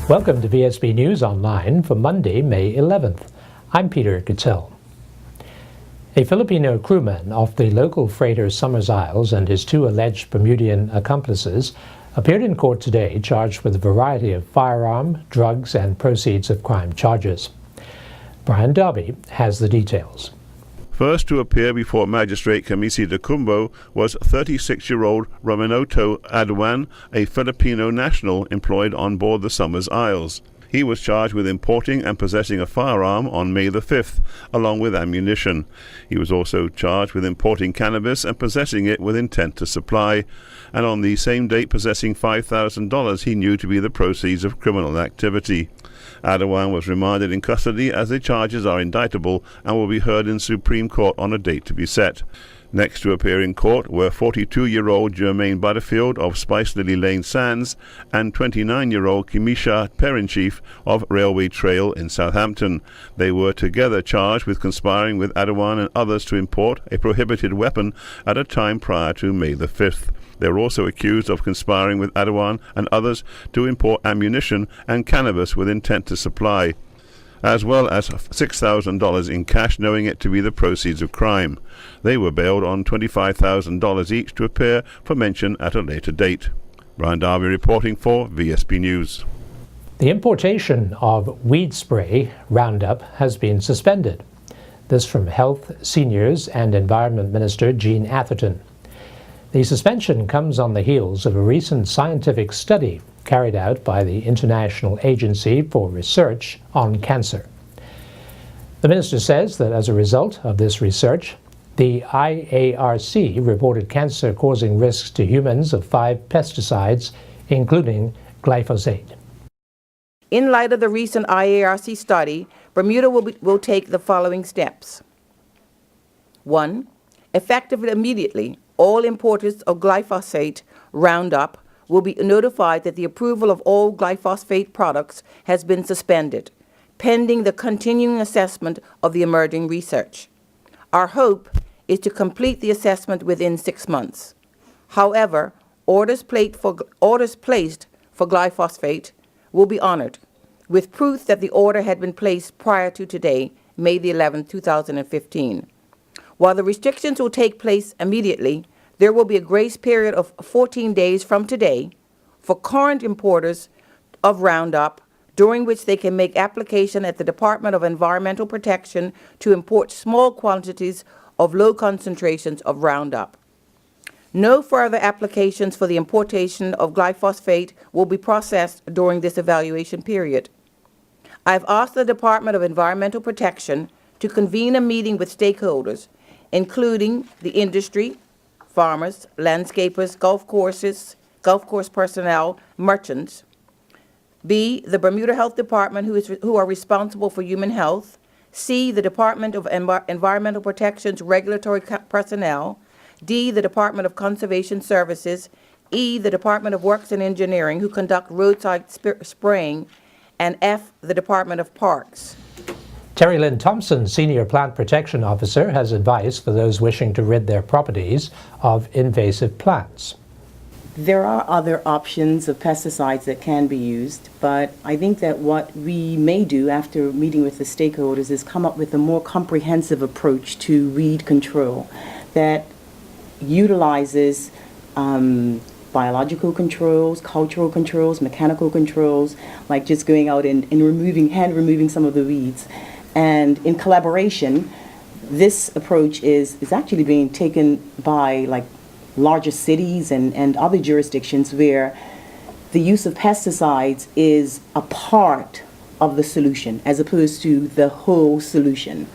Welcome to Vsb News Online for Monday, May 11th. I'm Peter Gattel. A Filipino crewman off the local freighter Somers Isles and his two alleged Bermudian accomplices appeared in court today charged with a variety of firearm, drugs, and proceeds of crime charges. Brian Darby has the details. First to appear before Magistrate Kamisi de Cumbo was 36-year-old Raminoto Aduan, a Filipino national employed on board the Somers Isles. He was charged with importing and possessing a firearm on May the 5th, along with ammunition. He was also charged with importing cannabis and possessing it with intent to supply, and on the same date possessing $5,000 he knew to be the proceeds of criminal activity. Aduan was remanded in custody as the charges are indictable and will be heard in Supreme Court on a date to be set. Next to appear in court were 42-year-old Jermaine Butterfield of Spice Lily Lane Sands and 29-year-old Kimisha Perrinchief of Railway Trail in Southampton. They were together charged with conspiring with Aduan and others to import a prohibited weapon at a time prior to May the 5th. They were also accused of conspiring with Aduan and others to import ammunition and cannabis with intent to supply, as well as $6,000 in cash, knowing it to be the proceeds of crime. They were bailed on $25,000 each to appear for mention at a later date. Brian Darby reporting for Vsb News. The importation of weed spray, Roundup, has been suspended. This from Health, Seniors and Environment Minister Jean Atherton. The suspension comes on the heels of a recent scientific study carried out by the International Agency for Research on Cancer. The minister says that as a result of this research, the IARC reported cancer-causing risks to humans of 5 pesticides, including glyphosate. In light of the recent IARC study, Bermuda will take the following steps. 1. Effective immediately, all importers of glyphosate Roundup will be notified that the approval of all glyphosate products has been suspended, pending the continuing assessment of the emerging research. Our hope is to complete the assessment within 6 months. However, orders placed for glyphosate will be honored, with proof that the order had been placed prior to today, May the 11th, 2015. While the restrictions will take place immediately, there will be a grace period of 14 days from today for current importers of Roundup, during which they can make application at the Department of Environmental Protection to import small quantities of low concentrations of Roundup. No further applications for the importation of glyphosate will be processed during this evaluation period. I've asked the Department of Environmental Protection to convene a meeting with stakeholders, including the industry, farmers, landscapers, golf course personnel, merchants. B, the Bermuda Health Department, who are responsible for human health. C, the Department of Environmental Protection's regulatory personnel. D, the Department of Conservation Services. E, the Department of Works and Engineering, who conduct roadside spraying. And F, the Department of Parks. Terry Lynn Thompson, Senior Plant Protection Officer, has advice for those wishing to rid their properties of invasive plants. There are other options of pesticides that can be used, but I think that what we may do after meeting with the stakeholders is come up with a more comprehensive approach to weed control that utilizes biological controls, cultural controls, mechanical controls, like just going out and removing some of the weeds. And in collaboration, this approach is actually being taken by like larger cities and other jurisdictions where the use of pesticides is a part of the solution as opposed to the whole solution.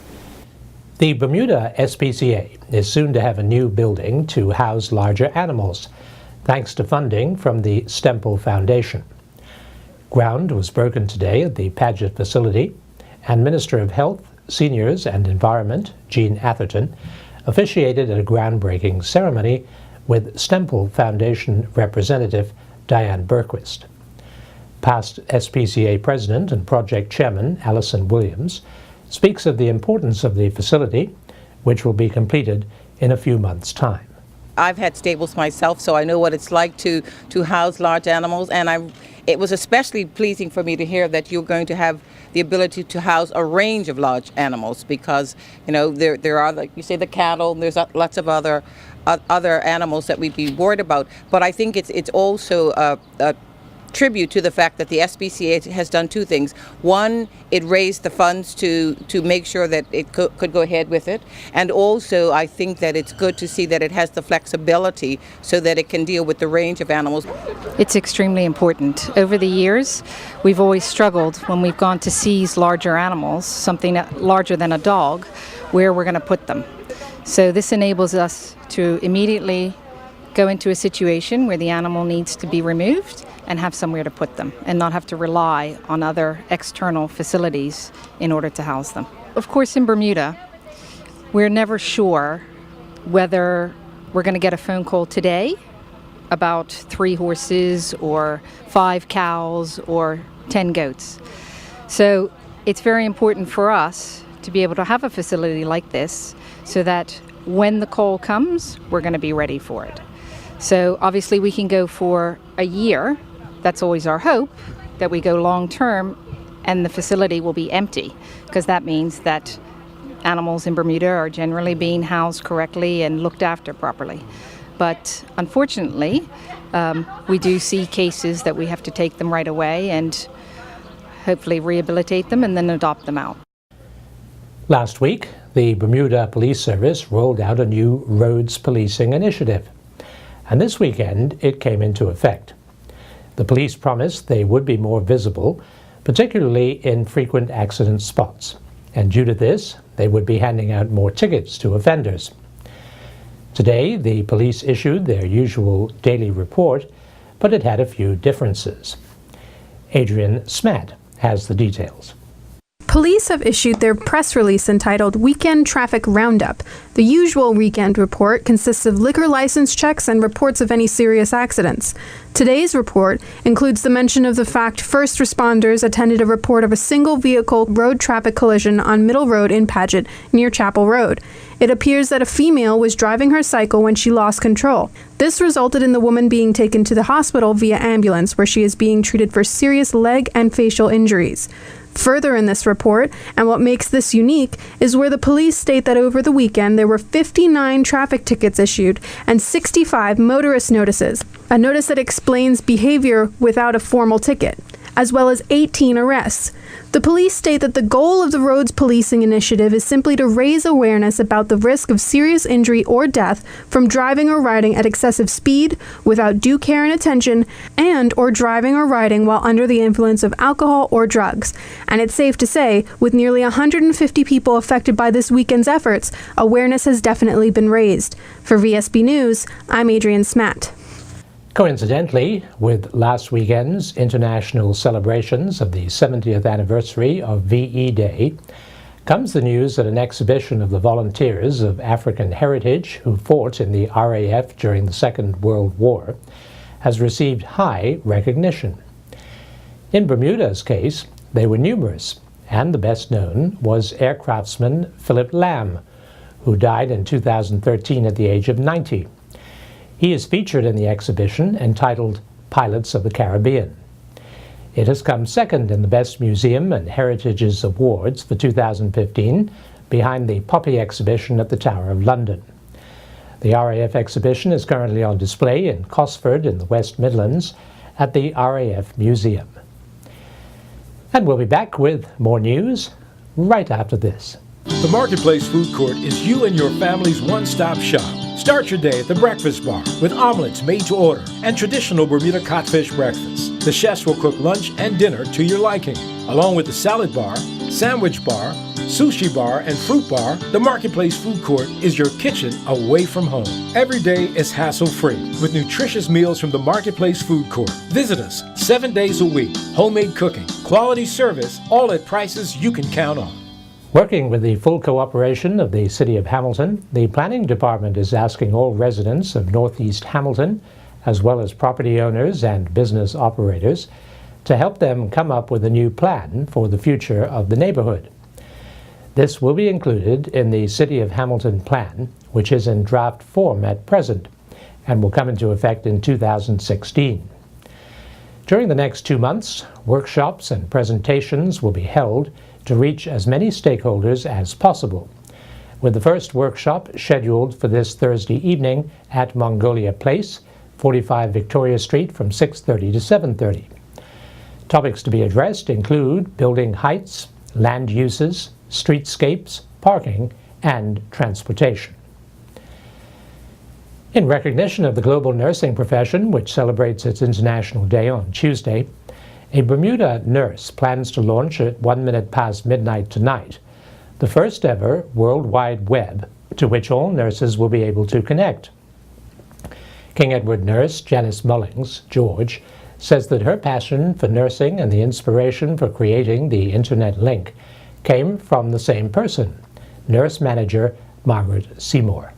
The Bermuda SPCA is soon to have a new building to house larger animals, thanks to funding from the Stemple Foundation. Ground was broken today at the Paget facility, and Minister of Health, Seniors and Environment, Jean Atherton, officiated at a groundbreaking ceremony with Stemple Foundation representative Diane Berquist. Past SPCA President and Project Chairman Alison Williams speaks of the importance of the facility, which will be completed in a few months' time. I've had stables myself, so I know what it's like to house large animals, and It was especially pleasing for me to hear that you're going to have the ability to house a range of large animals, because there are, like you say, the cattle, and there's lots of other animals that we'd be worried about. But I think it's also a tribute to the fact that the SPCA has done two things. One, it raised the funds to make sure that it could go ahead with it. And also, I think that it's good to see that it has the flexibility so that it can deal with the range of animals. It's extremely important. Over the years, we've always struggled when we've gone to seize larger animals, something larger than a dog, where we're going to put them. So this enables us to immediately go into a situation where the animal needs to be removed and have somewhere to put them, and not have to rely on other external facilities in order to house them. Of course, in Bermuda, we're never sure whether we're going to get a phone call today about 3 horses or 5 cows or 10 goats. So it's very important for us to be able to have a facility like this so that when the call comes, we're going to be ready for it. So obviously we can go for a year. That's always our hope, that we go long term and the facility will be empty, because that means that animals in Bermuda are generally being housed correctly and looked after properly. But unfortunately, we do see cases that we have to take them right away and hopefully rehabilitate them and then adopt them out. Last week, the Bermuda Police Service rolled out a new roads policing initiative, and this weekend it came into effect. The police promised they would be more visible, particularly in frequent accident spots, and due to this, they would be handing out more tickets to offenders. Today, the police issued their usual daily report, but it had a few differences. Adrian Smat has the details. Police have issued their press release entitled Weekend Traffic Roundup. The usual weekend report consists of liquor license checks and reports of any serious accidents. Today's report includes the mention of the fact first responders attended a report of a single vehicle road traffic collision on Middle Road in Paget near Chapel Road. It appears that a female was driving her cycle when she lost control. This resulted in the woman being taken to the hospital via ambulance, where she is being treated for serious leg and facial injuries. Further in this report, and what makes this unique, is where the police state that over the weekend there were 59 traffic tickets issued and 65 motorist notices, a notice that explains behavior without a formal ticket, as well as 18 arrests. The police state that the goal of the roads policing initiative is simply to raise awareness about the risk of serious injury or death from driving or riding at excessive speed, without due care and attention, and or driving or riding while under the influence of alcohol or drugs. And it's safe to say, with nearly 150 people affected by this weekend's efforts, awareness has definitely been raised. For Vsb News, I'm Adrian Smat. Coincidentally, with last weekend's international celebrations of the 70th anniversary of VE Day, comes the news that an exhibition of the volunteers of African heritage who fought in the RAF during the Second World War has received high recognition. In Bermuda's case, they were numerous, and the best known was aircraftsman Philip Lamb, who died in 2013 at the age of 90. He is featured in the exhibition entitled Pilots of the Caribbean. It has come second in the Best Museum and Heritages Awards for 2015, behind the Poppy exhibition at the Tower of London. The RAF exhibition is currently on display in Cosford in the West Midlands at the RAF Museum. And we'll be back with more news right after this. The Marketplace Food Court is you and your family's one-stop shop. Start your day at the Breakfast Bar with omelets made to order and traditional Bermuda codfish breakfast. The chefs will cook lunch and dinner to your liking. Along with the salad bar, sandwich bar, sushi bar, and fruit bar, the Marketplace Food Court is your kitchen away from home. Every day is hassle-free with nutritious meals from the Marketplace Food Court. Visit us 7 days a week. Homemade cooking, quality service, all at prices you can count on. Working with the full cooperation of the City of Hamilton, the Planning Department is asking all residents of Northeast Hamilton, as well as property owners and business operators, to help them come up with a new plan for the future of the neighborhood. This will be included in the City of Hamilton plan, which is in draft form at present and will come into effect in 2016. During the next 2 months, workshops and presentations will be held to reach as many stakeholders as possible, with the first workshop scheduled for this Thursday evening at Mongolia Place, 45 Victoria Street from 6:30 to 7:30. Topics to be addressed include building heights, land uses, streetscapes, parking, and transportation. In recognition of the global nursing profession, which celebrates its International Day on Tuesday, a Bermuda nurse plans to launch at 1 minute past midnight tonight, the first ever World Wide Web to which all nurses will be able to connect. King Edward nurse Janice Mullings, George, says that her passion for nursing and the inspiration for creating the Internet link came from the same person, nurse manager Margaret Seymour.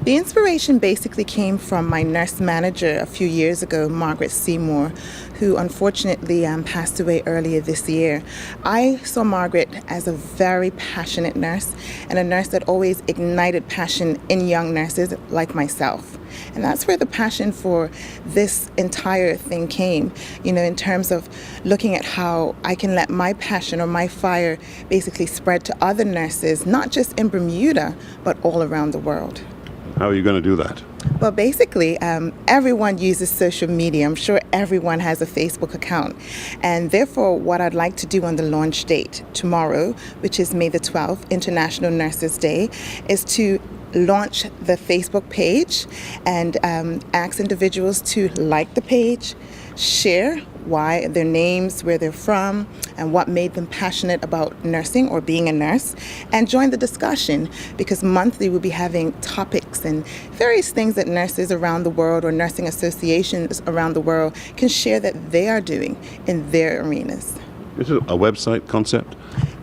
The inspiration basically came from my nurse manager a few years ago, Margaret Seymour, who unfortunately passed away earlier this year. I saw Margaret as a very passionate nurse and a nurse that always ignited passion in young nurses like myself. And that's where the passion for this entire thing came, in terms of looking at how I can let my passion or my fire basically spread to other nurses, not just in Bermuda, but all around the world. How are you going to do that? Well, basically, everyone uses social media. I'm sure everyone has a Facebook account. And therefore, what I'd like to do on the launch date tomorrow, which is May the 12th, International Nurses Day, is to launch the Facebook page and ask individuals to like the page, share why their names, where they're from, and what made them passionate about nursing or being a nurse, and join the discussion, because monthly we'll be having topics and various things that nurses around the world or nursing associations around the world can share that they are doing in their arenas. Is it a website concept?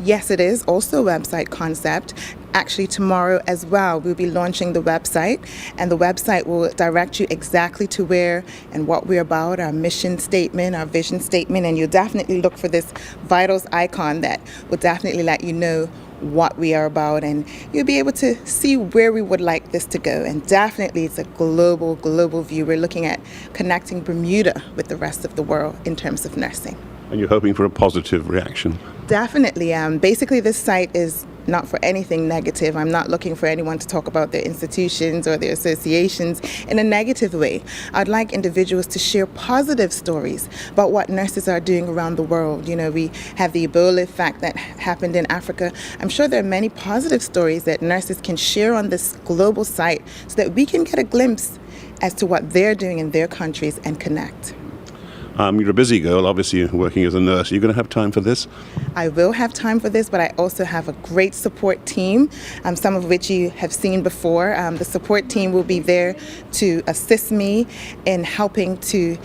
Yes, it is also a website concept. Actually, tomorrow as well, we'll be launching the website, and the website will direct you exactly to where and what we're about, our mission statement, our vision statement, and you'll definitely look for this vitals icon that will definitely let you know what we are about, and you'll be able to see where we would like this to go. And definitely it's a global view. We're looking at connecting Bermuda with the rest of the world in terms of nursing. And you're hoping for a positive reaction? Definitely. Basically, this site is not for anything negative. I'm not looking for anyone to talk about their institutions or their associations in a negative way. I'd like individuals to share positive stories about what nurses are doing around the world. We have the Ebola fact that happened in Africa. I'm sure there are many positive stories that nurses can share on this global site so that we can get a glimpse as to what they're doing in their countries and connect. You're a busy girl, obviously, working as a nurse. Are you going to have time for this? I will have time for this, but I also have a great support team, some of which you have seen before. The support team will be there to assist me in helping to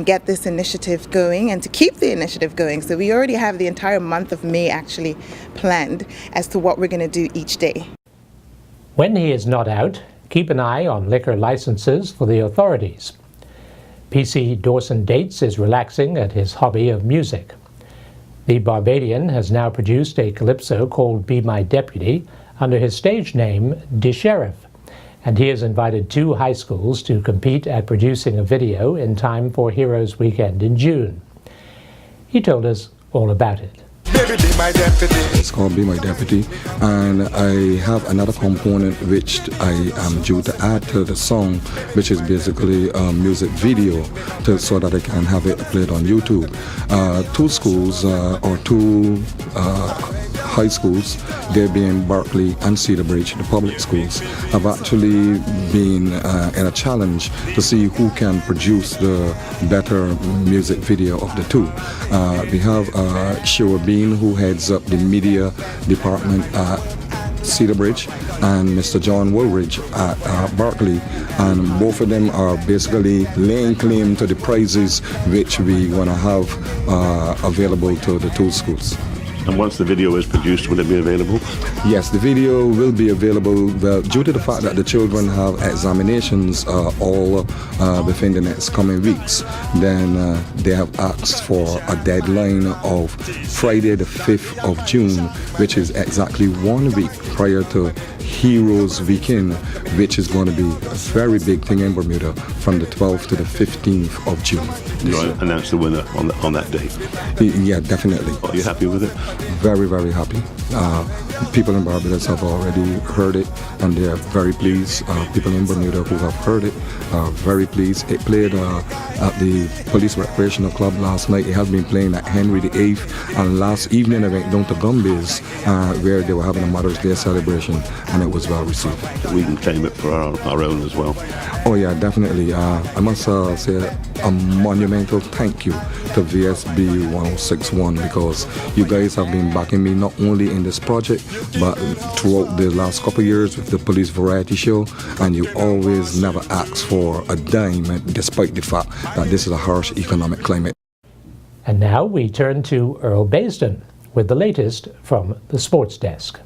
get this initiative going and to keep the initiative going. So we already have the entire month of May actually planned as to what we're going to do each day. When he is not out, keep an eye on liquor licenses for the authorities. PC Dawson Dates is relaxing at his hobby of music. The Barbadian has now produced a calypso called Be My Deputy under his stage name, De Sheriff, and he has invited 2 high schools to compete at producing a video in time for Heroes Weekend in June. He told us all about it. It's called Be My Deputy, and I have another component which I am due to add to the song, which is basically a music video so that I can have it played on YouTube. 2 schools or 2 high schools, they being Berkeley and Cedar Bridge, the public schools, have actually been in a challenge to see who can produce the better music video of the 2. We have Shewa Bean, who heads up the media department at Cedar Bridge, and Mr. John Woolridge at Berkeley, and both of them are basically laying claim to the prizes which we want to have available to the 2 schools. And once the video is produced, will it be available? Yes, the video will be available. Well, due to the fact that the children have examinations all within the next coming weeks, then they have asked for a deadline of Friday the 5th of June, which is exactly 1 week prior to Heroes Weekend, which is going to be a very big thing in Bermuda from the 12th to the 15th of June. You'll announce the winner on that date? Yeah, definitely. Are you happy with it? Very, very happy. People in Barbados have already heard it, and they are very pleased. People in Bermuda who have heard it are very pleased. It played at the Police Recreational Club last night. It has been playing at Henry VIII, and last evening I went down to Gumby's where they were having a Mother's Day celebration, and it was well received. We can claim it for our own as well. Oh yeah, definitely. I must say a monumental thank you to Vsb 1061, because you guys have been backing me not only in this project but throughout the last couple of years with the Police Variety Show, and you always never ask for a dime despite the fact that this is a harsh economic climate. And now we turn to Earl Baisden with the latest from the sports desk.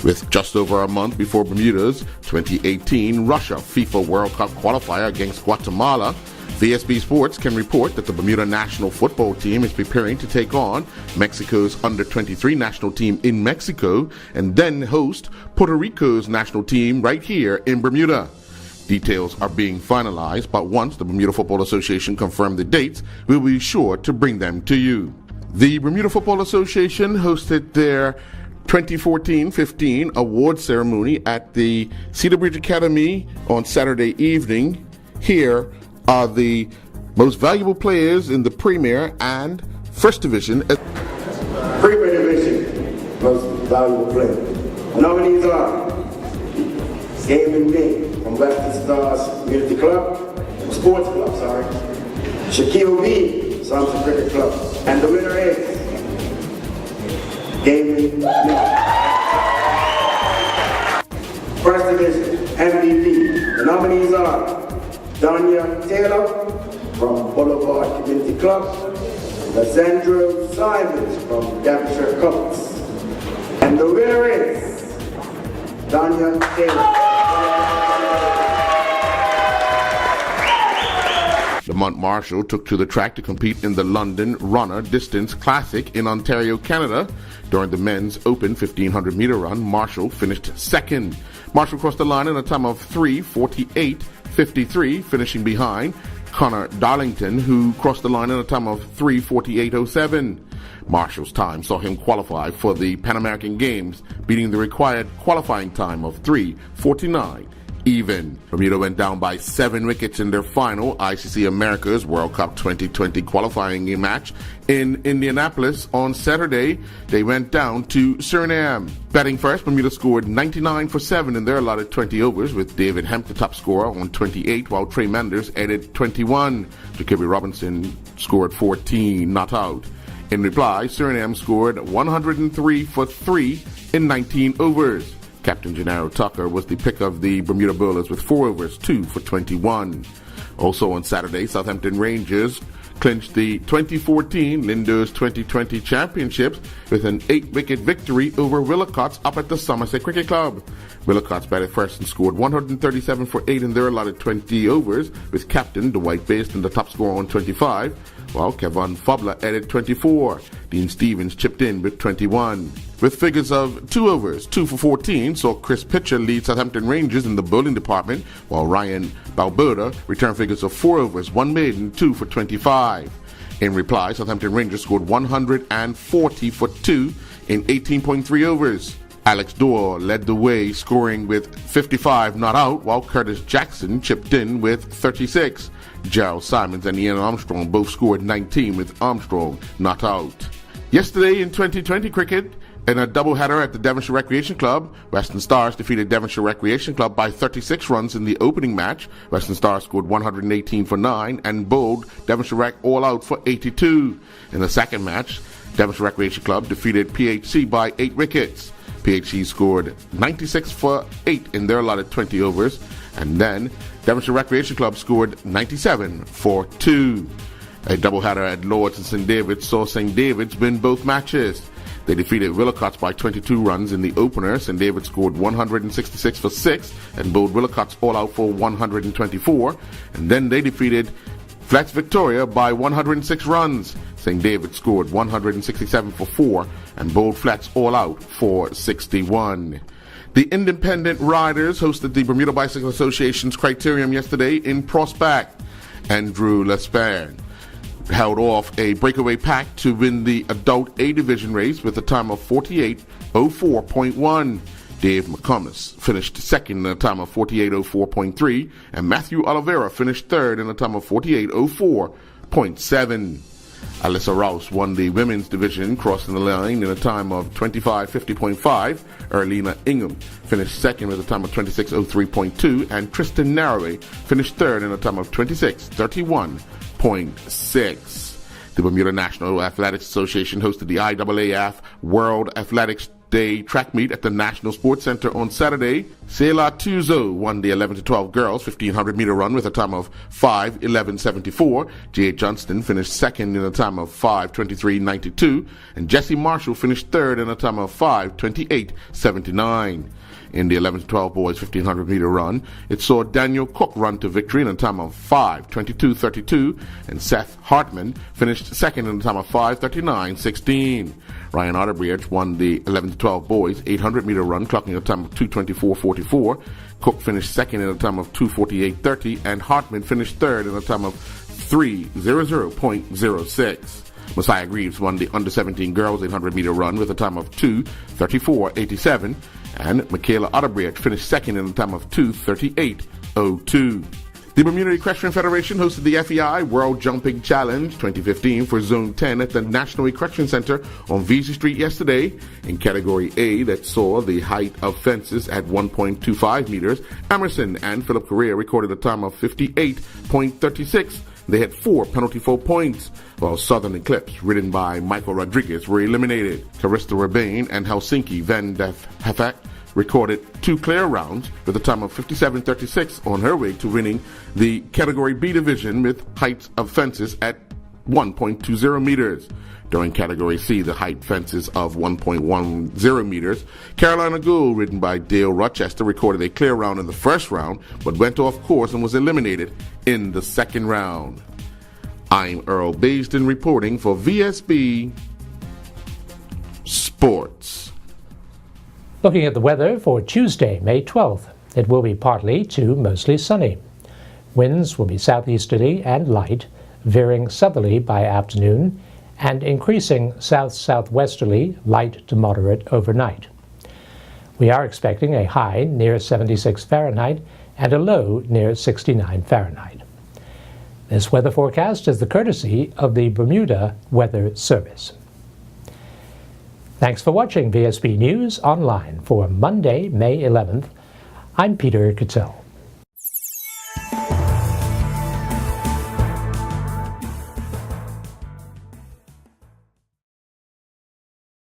With just over a month before Bermuda's 2018 Russia FIFA World Cup qualifier against Guatemala, VSB Sports can report that the Bermuda national football team is preparing to take on Mexico's under-23 national team in Mexico and then host Puerto Rico's national team right here in Bermuda. Details are being finalized, but once the Bermuda Football Association confirms the dates, we'll be sure to bring them to you. The Bermuda Football Association hosted their 2014-15 award ceremony at the Cedar Bridge Academy on Saturday evening. Here are the most valuable players in the Premier and First Division. Premier Division, most valuable player. Nominees are Gavin Day from Western Stars Community Club, Sports Club, Shaquille B, Samson Cricket Club, and the winner is Gavin Day. First Division, MVP. The nominees are Danya Taylor from Boulevard Community Club, Lizandro Simons from Devonshire Colts, and the winner is Danya Taylor. Lamont Marshall took to the track to compete in the London Runner Distance Classic in Ontario, Canada. During the men's open 1500 meter run, Marshall finished second. Marshall crossed the line in a time of 3:48.53, finishing behind Connor Darlington, who crossed the line in a time of 3:48.07. Marshall's time saw him qualify for the Pan American Games, beating the required qualifying time of 3:49. Even. Bermuda went down by 7 wickets in their final ICC Americas World Cup 2020 qualifying match in Indianapolis on Saturday. They went down to Suriname. Batting first, Bermuda scored 99 for 7 in their allotted 20 overs, with David Hemp the top scorer on 28, while Trey Manders added 21. Jacoby Robinson scored 14, not out. In reply, Suriname scored 103 for 3 in 19 overs. Captain Gennaro Tucker was the pick of the Bermuda Bowlers with 4 overs, 2 for 21. Also on Saturday, Southampton Rangers clinched the 2014 Linders 2020 Championships with an 8-wicket victory over Willacotts up at the Somerset Cricket Club. Willacotts batted first and scored 137 for 8 in their allotted 20 overs, with captain Dwight Baisden the top scorer on 25, while Kevin Fobler added 24. Dean Stevens chipped in with 21. With figures of 2 overs, 2 for 14, saw Chris Pitcher lead Southampton Rangers in the bowling department, while Ryan Balberta returned figures of 4 overs, 1 maiden, 2 for 25. In reply, Southampton Rangers scored 140 for 2 in 18.3 overs. Alex Dorr led the way, scoring with 55 not out, while Curtis Jackson chipped in with 36. Gerald Simons and Ian Armstrong both scored 19, with Armstrong not out. Yesterday in 2020 cricket, in a doubleheader at the Devonshire Recreation Club, Western Stars defeated Devonshire Recreation Club by 36 runs in the opening match. Western Stars scored 118 for 9 and bowled Devonshire Rec all out for 82. In the second match, Devonshire Recreation Club defeated PHC by 8 wickets. PHC scored 96 for 8 in their allotted 20 overs, and then Devonshire Recreation Club scored 97 for 2. A doubleheader at Lords and St. David's saw St. David's win both matches. They defeated Willicots by 22 runs in the opener. St. David's scored 166 for 6 and bowled Willicots all out for 124. And then they defeated Flats Victoria by 106 runs. St. David scored 167 for 4 and bowled Flats all out for 61. The Independent Riders hosted the Bermuda Bicycle Association's Criterium yesterday in Prospect. Andrew Lesperre held off a breakaway pack to win the adult A division race with a time of 48:04.1. Dave McComas finished second in a time of 48:04.3, and Matthew Oliveira finished third in a time of 48:04.7. Alyssa Rouse won the women's division, crossing the line in a time of 25:50.5. Erlina Ingham finished second with a time of 26:03.2, and Tristan Narraway finished third in a time of 26:31.6. The Bermuda National Athletics Association hosted the IAAF World Athletics Day track meet at the National Sports Center on Saturday. Selah Tuzo won the 11-12 girls 1500 meter run with a time of 5:11.74. Jade Johnston finished second in a time of 5:23.92, and Jesse Marshall finished third in a time of 5:28.79. In the 11-12 boys 1500 meter run, it saw Daniel Cook run to victory in a time of 5:22.32, and Seth Hartman finished second in a time of 5:39.16. Ryan Otterbridge won the 11-12 boys 800 meter run, clocking a time of 2:24.44. Cook finished second in a time of 2:48.30, and Hartman finished third in a time of 3:00.06. Messiah Greaves won the under-17 girls 800 meter run with a time of 2:34.87, and Michaela Otterbridge finished second in a time of 2:38.02. The Bermuda Equestrian Federation hosted the FEI World Jumping Challenge 2015 for Zone 10 at the National Equestrian Center on Vesey Street yesterday. In Category A, that saw the height of fences at 1.25 meters, Emerson and Philip Correa recorded a time of 58.36. They had 4 penalty full points, while Southern Eclipse, ridden by Michael Rodriguez, were eliminated. Carista Rebane and Helsinki Van Def Hafak recorded 2 clear rounds with a time of 57.36 on her way to winning the Category B division with heights of fences at 1.20 meters. During Category C, the height fences of 1.10 meters, Carolina Gould, ridden by Dale Rochester, recorded a clear round in the first round, but went off course and was eliminated in the second round. I'm Earl Baisden reporting for VSB Sports. Looking at the weather for Tuesday, May 12th, it will be partly to mostly sunny. Winds will be southeasterly and light, veering southerly by afternoon, and increasing south-southwesterly, light to moderate overnight. We are expecting a high near 76 Fahrenheit and a low near 69 Fahrenheit. This weather forecast is the courtesy of the Bermuda Weather Service. Thanks for watching VSB News Online for Monday, May 11th. I'm Peter Cattell.